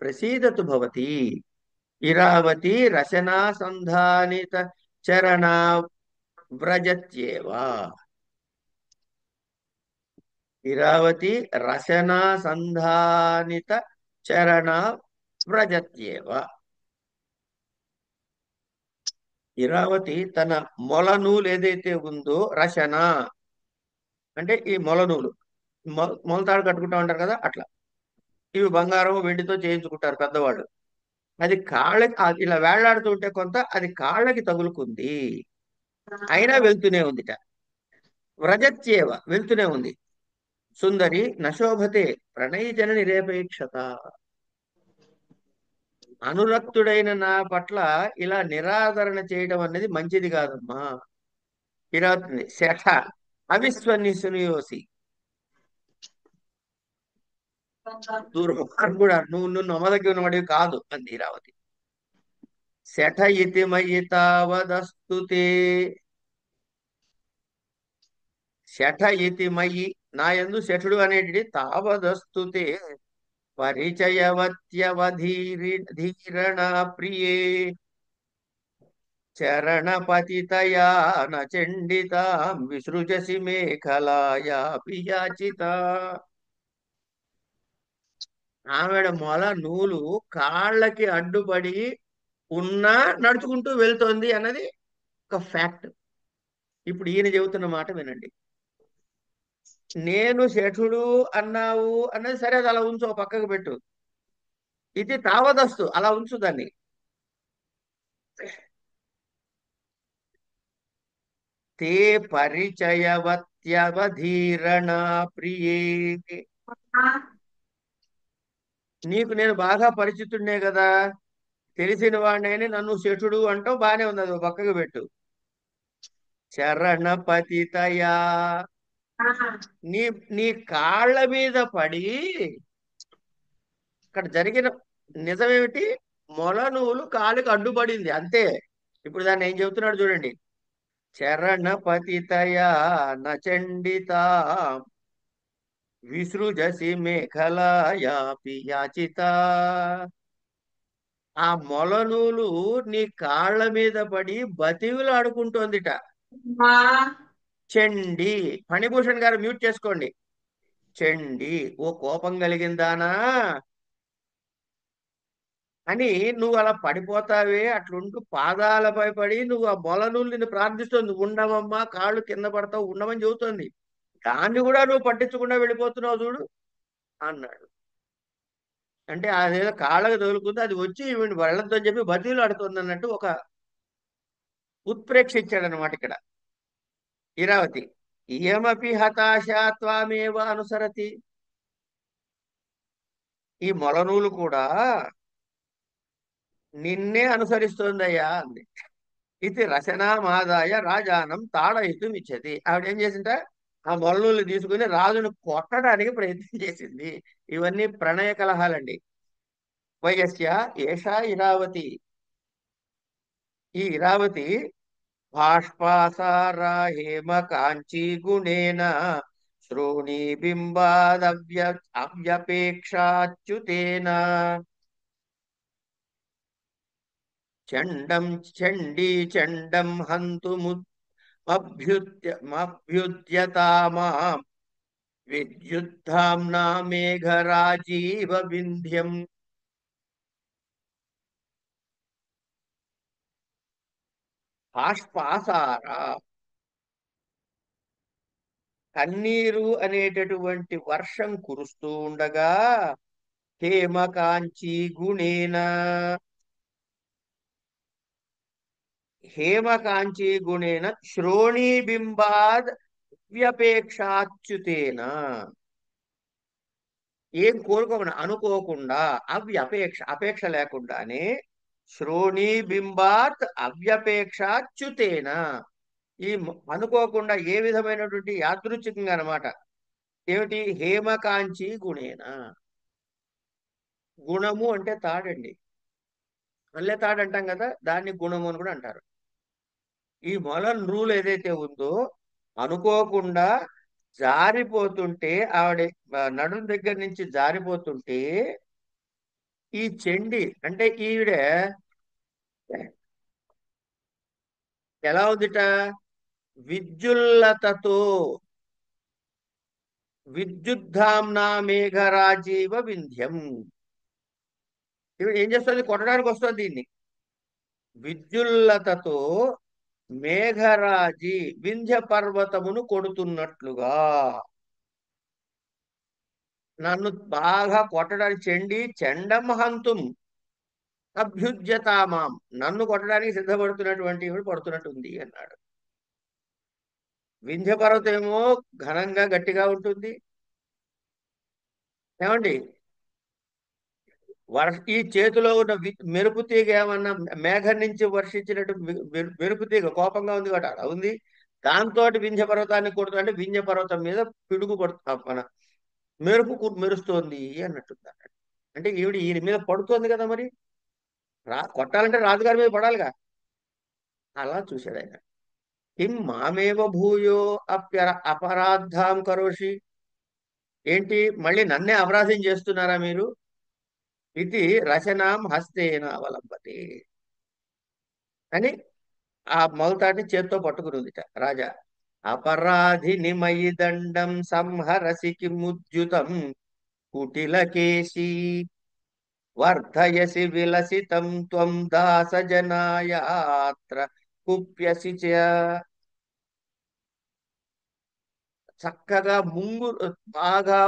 ప్రసీదతు భవతి ఇరావతి రచనా సంధానిత చరణ వ్రజత్యేవా. ఇరావతి రచనా సంధానిత చరణ వ్రజత్యేవ. ఇరావతి తన మొల నూలు ఏదైతే ఉందో, రచన అంటే ఈ మొల నూలు, మొలతాడు కట్టుకుంటా ఉంటారు కదా అట్లా. ఇవి బంగారం వెండితో చేయించుకుంటారు పెద్దవాళ్ళు. అది కాళ్ళకి ఇలా వేళ్లాడుతూ ఉంటే కొంత అది కాళ్ళకి తగులుకుంది, అయినా వెళ్తూనే ఉందిట. వ్రజత్యేవ వెళ్తూనే ఉంది. సుందరి నశోభతే ప్రణయజన నిరేపేక్షత. అనురక్తుడైన నా పట్ల ఇలా నిరాదరణ చేయడం అనేది మంచిది కాదమ్మా. ఇరావతి శఠ అవిశ్వనిసునియోసి. దుర్మార్గుడా, నువ్వు నమ్మదగిన వాడివి కాదు అంది ఇరావతి. శఠ ఇతి మయి తావదస్తుతే. శఠ ఇతి మయి, నా యందు శఠుడు అనేటిది తావదస్తుతే పరిచయవత్యవధీరి ధీరణ ప్రియే చరణపతితయా నచండితాం విసృజసి మేఖలాయా పియాచిత. ఆవిడ మొల నూలు కాళ్ళకి అడ్డుపడి ఉన్నా నడుచుకుంటూ వెళ్తోంది అన్నది ఒక ఫ్యాక్ట్. ఇప్పుడు ఈయన చెబుతున్న మాట వినండి. నేను శఠుడు అన్నావు అన్నది సరే, అది అలా ఉంచు, ఓ పక్కకు పెట్టు. ఇది తావదస్తు, అలా ఉంచు దాన్ని. తే పరిచయవత్యవధీరణ ప్రియే. నీకు నేను బాగా పరిచితుడినే కదా, తెలిసిన వాడినైనా నన్ను శఠుడు అంటావు, బానే ఉంది, అది ఓ పక్కకు పెట్టు. చరణపతితయా, నీ నీ కాళ్ళ మీద పడి, ఇక్కడ జరిగిన నిజమేమిటి? మొల నూలు కాలుకి అడ్డుపడింది అంతే. ఇప్పుడు దాన్ని ఏం చెబుతున్నాడు చూడండి. చరణపతితయా నచండిత విసృజసి మేఖలాయాపి యాచిత. ఆ మొల నూలు నీ కాళ్ళ మీద పడి బతివులాడుకుంటోందిట. చండి. ఫణిభూషణ్ గారు మ్యూట్ చేసుకోండి. చండి, ఓ కోపం కలిగిందానా అని నువ్వు అలా పడిపోతావే, అట్లుంటూ పాదాలపై పడి నువ్వు ఆ మొలనూలు నిన్ను ప్రార్థిస్తుంది, ఉండవమ్మా కాళ్ళు కింద పడతావు, ఉండమని చెబుతోంది. దాన్ని కూడా నువ్వు పట్టించకుండా వెళ్ళిపోతున్నావు చూడు అన్నాడు. అంటే అదేదో కాళ్ళకు తగులుకుంది, అది వచ్చి ఈవిడ వెళ్ళొద్దు అని చెప్పి బతీలు ఆడుతుంది అన్నట్టు ఒక ఉత్ప్రేక్ష ఇచ్చాడనమాట ఇక్కడ ఇరావతి. ఇయమపి హతాశా త్వామేవ అనుసరతి. ఈ మొలనూలు కూడా నిన్నే అనుసరిస్తోందయ్యా అంది. ఇది రచనామాదాయ రాజానం తాడయితు ఇచ్చతి. ఆవిడ ఏం చేసింట, ఆ మొలనూలు తీసుకుని రాజును కొట్టడానికి ప్రయత్నం చేసింది. ఇవన్నీ ప్రణయ కలహాలండి. వయస్య ఏషా ఇరావతి. ఈ ఇరావతి బాష్పాసారా హేమ కాంచీ గుణేన శ్రోణీ బింబాదవ్య అవ్యపేక్షాచ్యుతేన చండం చండీ చండం హంతుమభ్యుద్యతామాం విద్యుద్ధాంనా మేఘరాజీవ వింధ్యం. బాష్పాసార, కన్నీరు అనేటటువంటి వర్షం కురుస్తూ ఉండగా, హేమకాంచి గుణేన, హేమకాంచి గుణేన శ్రోణీబింబాద్ వ్యపేక్షాచ్యుతేన. ఏం కోరుకోకుండా, అనుకోకుండా, అవ్యపేక్ష అపేక్ష లేకుండానే, శ్రోణీబింబాత్ అవ్యపేక్షాచ్యుతేన, ఈ అనుకోకుండా ఏ విధమైనటువంటి యాదృచ్ఛికంగా అనమాట. ఏమిటి? హేమకాంచి గుణేన. గుణము అంటే తాడండి, మల్లె తాడు అంటాం కదా, దాన్ని గుణము అని కూడా అంటారు. ఈ మొలన్ రూల్ ఏదైతే ఉందో, అనుకోకుండా జారిపోతుంటే, ఆవిడ నడుం దగ్గర నుంచి జారిపోతుంటే, ఈ చెండి అంటే ఈవిడ ఎలా ఉందిట? విద్యుల్లతతో, విద్యుద్ధాంనా మేఘరాజీవ వింధ్యం. ఇప్పుడు ఏం చేస్తుంది? కొట్టడానికి వస్తుంది దీన్ని. విద్యుల్లతతో మేఘరాజి వింధ్య పర్వతమును కొడుతున్నట్లుగా నన్ను బాగా కొట్టడానికి చెండం హంతుం అభ్యుజ్యతామాం, నన్ను కొట్టడానికి సిద్ధపడుతున్నటువంటి వాడు పడుతున్నట్టుంది అన్నాడు. వింధ్య పర్వతం ఏమో ఘనంగా గట్టిగా ఉంటుంది. ఏమండి, ఈ చేతిలో ఉన్న మెరుపు తీగ ఏమన్నా మేఘం నుంచి వర్షించినట్టు మెరుపు తీగ కోపంగా ఉంది కాబట్టి అలా ఉంది. దాంతో వింధ్య పర్వతాన్ని కొడుతుంది, అంటే వింధ్య పర్వతం మీద పిడుగు పడుతుంది, మన మెరుపు మెరుస్తోంది అన్నట్టుంది అన్నట్టు. అంటే ఈయన మీద పడుతోంది కదా మరి, కొట్టాలంటే రాజుగారి మీద పడాలిగా. అలా చూశాడు ఆయన. కిం మామేవ భూయో అపరాధాం కరోషి, ఏంటి మళ్ళీ నన్నే అపరాధం చేస్తున్నారా మీరు? ఇది రచనాం హస్తేన అవలంబతే అని ఆ మొలతాటిని చేత్తో పట్టుకునిందిట రాజా. అపరాధిని మయి దండం సంహరసి కిముద్యుతం కుటిలకేశి వర్ధయసి విలసితం త్వం దాసజనాయాత్ర కుప్యసి చ. చక్కగా బాగా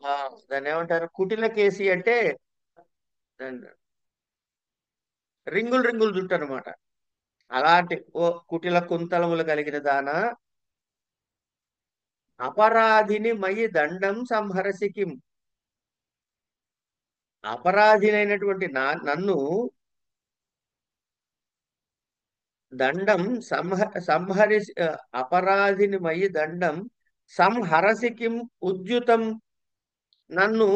ఆ, దాన్ని ఏమంటారు, కుటిలకేసి అంటే రింగులు రింగులు జుట్టు అనమాట. అలాంటి ఓ కుటిల కుంతలములు కలిగిన దాన, అపరాధిని మయి దండం సంహరసికిం, అపరాధినైనటువంటి నన్ను దండం సంహరి అపరాధిని మయి దండం సంహరసికిం ఉద్యుతం, నన్ను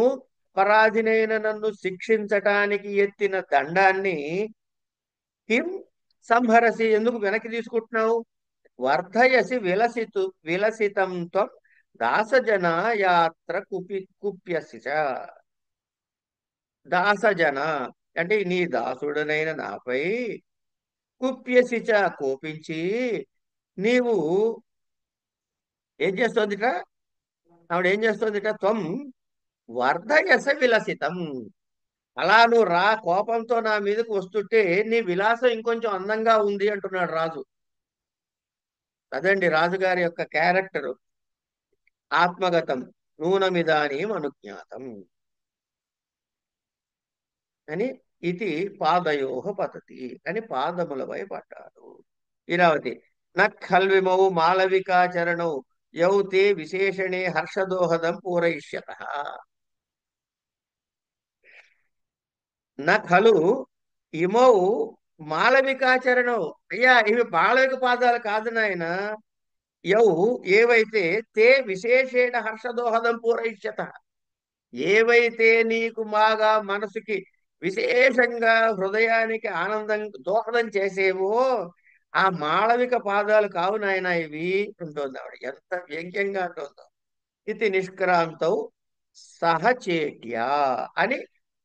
అపరాధినైన నన్ను శిక్షించటానికి ఎత్తిన దండాన్ని కిం సంహరసి, ఎందుకు వెనక్కి తీసుకుంటున్నావు? వర్ధయసి విలసితం త్వం దాసజన యాత్ర కుప్యసి చ. దాసజన అంటే నీ దాసుడనైన నాపై కుప్యసి చ కోపించి నీవు ఏం చేస్తోందిట? ఆవిడ ఏం చేస్తోందిట? త్వం వర్ధయస విలసితం, అలా నువ్వు కోపంతో నా మీదకి వస్తుంటే నీ విలాసం ఇంకొంచెం అందంగా ఉంది అంటున్నాడు రాజు. అదండి రాజుగారి యొక్క క్యారెక్టర్, ఆత్మగతం. నూనమిదానీం అనుజ్ఞాతం అని ఇది పాదయోహ పతతి అని పాదములపై పడ్డాడు. ఇరావతి నఖల్విమౌ మాళవికాచరణౌ యౌ తే విశేషణే హర్షదోహదం పూరయిష్యత. నఖలు ఇమౌ మాళవికాచరణం, అయ్యా ఇవి మాళవిక పాదాలు కాదు నాయన. యౌ ఏవైతే తే విశేషేణ హర్షదోహదం పూరయిష్యత, ఏవైతే నీకు బాగా మనసుకి విశేషంగా హృదయానికి ఆనందం దోహదం చేసేవో ఆ మాళవిక పాదాలు కావు నాయన ఇవి ఉంటుంది ఆవిడ. ఎంత వ్యంగ్యంగా అంటుందో. ఇది నిష్క్రాంతౌ సహచేట్యా అని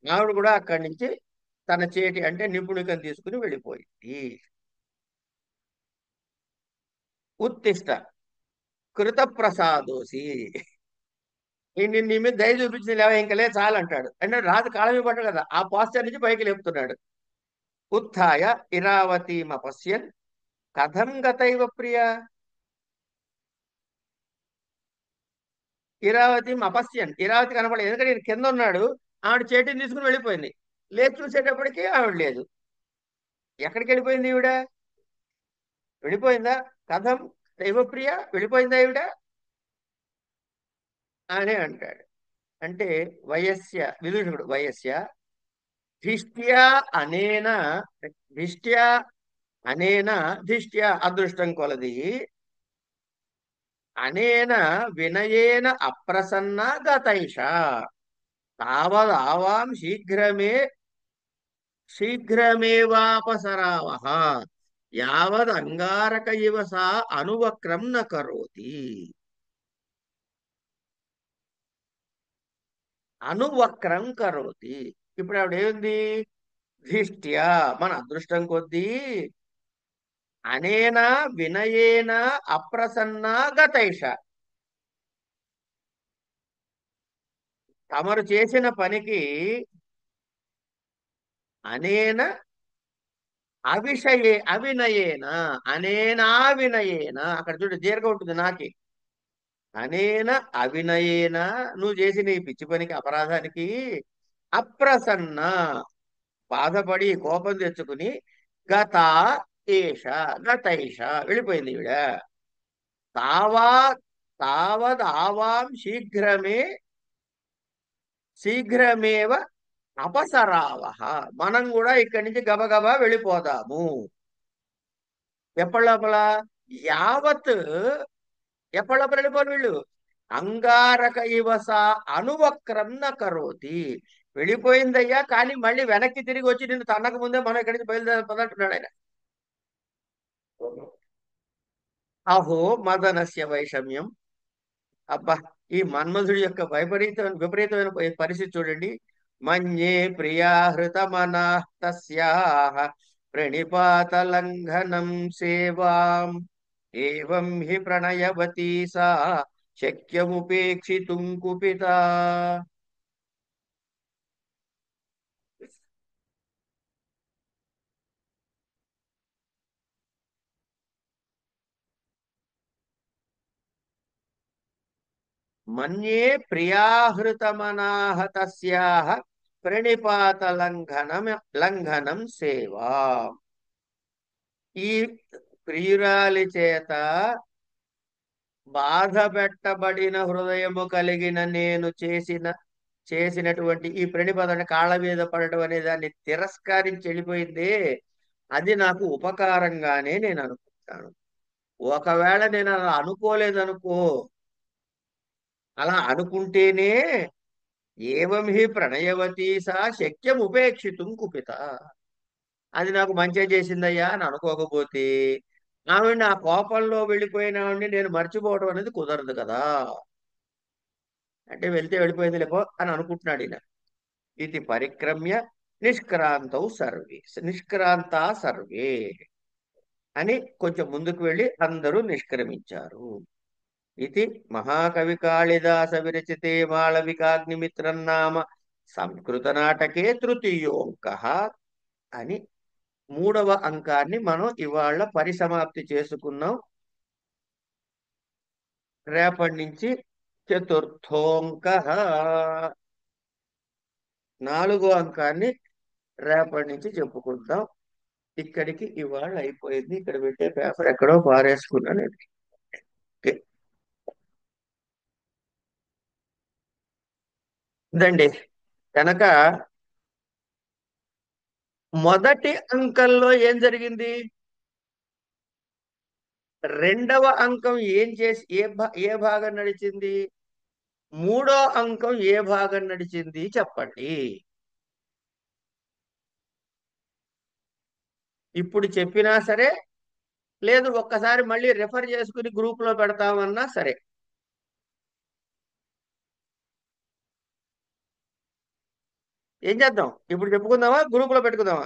ఆవిడ కూడా అక్కడి నుంచి తన చేటి అంటే నిపుణికను తీసుకుని వెళ్ళిపోయింది. ఉత్తిష్ట కృత ప్రసాదోసి, నీ మీద దయ చూపించింది లేవా, ఇంకలే చాలంటాడు. అంటే రాజు కాళమి పడ్డ కదా, ఆ పాస్టర్ నుంచి పైకి లేపుతున్నాడు. ఉత్థాయ ఇరావతీమపశ్యన్ కథం గతైవ ప్రియ. ఇరావతి కనపడలేదు, ఎందుకంటే ఈయన కింద ఉన్నాడు. ఆవిడ చేతిని తీసుకుని వెళ్ళిపోయింది. లేచి చూసేటప్పటికి ఆవిడ లేదు. ఎక్కడికి వెళ్ళిపోయింది ఈవిడ? వెళ్ళిపోయిందా? కథం దైవప్రియ, వెళ్ళిపోయిందా ఈవిడ అని అంటాడు. అంటే విదూషకుడు వయస్య ధిష్ట్యా అనేన, ధిష్ట్యా అనేన, ధిష్ట్యా అదృష్టం కొలది, అనేన వినయేన అప్రసన్న గతైష తావదావాం శీఘ్రమేవాపసరావః యావదంగారక ఇవ సా అనువక్రం న కరోతి. అనువక్రం కరోతి. ఇప్పుడు ఆవిడ ఏముంది? ధిష్ట్యా మన అదృష్టం కొద్దీ, అనేన వినయేన అప్రసన్న గతైష, తమరు చేసిన పనికి అనేన అవినయేన, అనేనా వినయేన, అక్కడ చూడు దీర్ఘం ఉంటుంది నాకి. అనేన అవినయేన, నువ్వు చేసిన ఈ పిచ్చి పనికి, అపరాధానికి, అప్రసన్న, బాధపడి కోపం తెచ్చుకుని, గత ఏష, గతైష, వెళ్ళిపోయింది ఈవిడ. తావా తావదావాం శీఘ్రమేవ అపసరావహ, మనం కూడా ఇక్కడి నుంచి గబగబా వెళ్ళిపోదాము. ఎప్పటి లోపల? యావత్, ఎప్పటి లోపల వెళ్ళిపోరు వీళ్ళు? అంగారక ఇవస అనువక్రం న కరోతి, వెళ్ళిపోయిందయ్యా, కానీ మళ్ళీ వెనక్కి తిరిగి వచ్చి నిన్ను తన్నక ముందే మనం ఇక్కడి నుంచి బయలుదేరిపోదంటున్నాడు ఆయన. అహో మదనస్య వైషమ్యం. అబ్బా, ఈ మన్మధుడి యొక్క విపరీతమైన పరిస్థితి చూడండి. మన్యే ప్రియా హృతమనా తస్యాః ప్రణిపాత లంఘనం సేవాం, ఏవం హి ప్రణయవతీ సా శక్యముపేక్షితుం కుపిత. మన్యే ప్రియాహృతమనాహ తస్యాః ప్రణిపాత లంఘనం సేవా, ఈ ప్రియురాలి చేత బాధ పెట్టబడిన హృదయము కలిగిన నేను చేసినటువంటి ఈ ప్రణిపదన కాళ్ళ మీద పడటం అనే దాన్ని తిరస్కరించి వెళ్ళిపోయింది. అది నాకు ఉపకారంగానే నేను అనుకుంటాను. ఒకవేళ నేను అలా అనుకోలేదనుకో, అలా అనుకుంటేనే ఏవం హి ప్రణయవతీ సా శక్యం ఉపేక్షితుం కుపిత, అది నాకు మంచిగా చేసిందయ్యా అని అనుకోకపోతే, ఆవిడ ఆ కోపంలో వెళ్ళిపోయిన ఆవిడ్ని నేను మర్చిపోవడం అనేది కుదరదు కదా. అంటే వెళ్తే వెళ్ళిపోయింది లేపో అని అనుకుంటున్నాడు ఈయన. ఇది పరిక్రమ్య నిష్క్రాంతౌ సర్వే, నిష్క్రాంత సర్వే అని కొంచెం ముందుకు వెళ్ళి అందరూ నిష్క్రమించారు. ఇది మహాకవి కాళిదాస విరచితే మాళవికాగ్నిమిత్రం నామ సంస్కృత నాటకే తృతీయోంక అని మూడవ అంకాన్ని మనం ఇవాళ పరిసమాప్తి చేసుకున్నాం. రేపటి నుంచి చతుర్థోంక, నాలుగో అంకాన్ని రేపటి నుంచి చెప్పుకుందాం. ఇక్కడికి ఇవాళ అయిపోయింది. ఇక్కడ పెట్టే పేపర్ ఎక్కడో పారేసుకున్నాను. ఓకే. ఇదండి కనుక మొదటి అంకంలో ఏం జరిగింది? రెండవ అంకం ఏం చేసి ఏ భాగం నడిచింది? మూడో అంకం ఏ భాగం నడిచింది చెప్పండి. ఇప్పుడు చెప్పినా సరే, లేదు ఒక్కసారి మళ్ళీ రెఫర్ చేసుకుని గ్రూప్ లో పెడతామన్నా సరే. ఏం చేద్దాం? ఇప్పుడు చెప్పుకుందామా, గ్రూప్ లో పెట్టుకుందామా?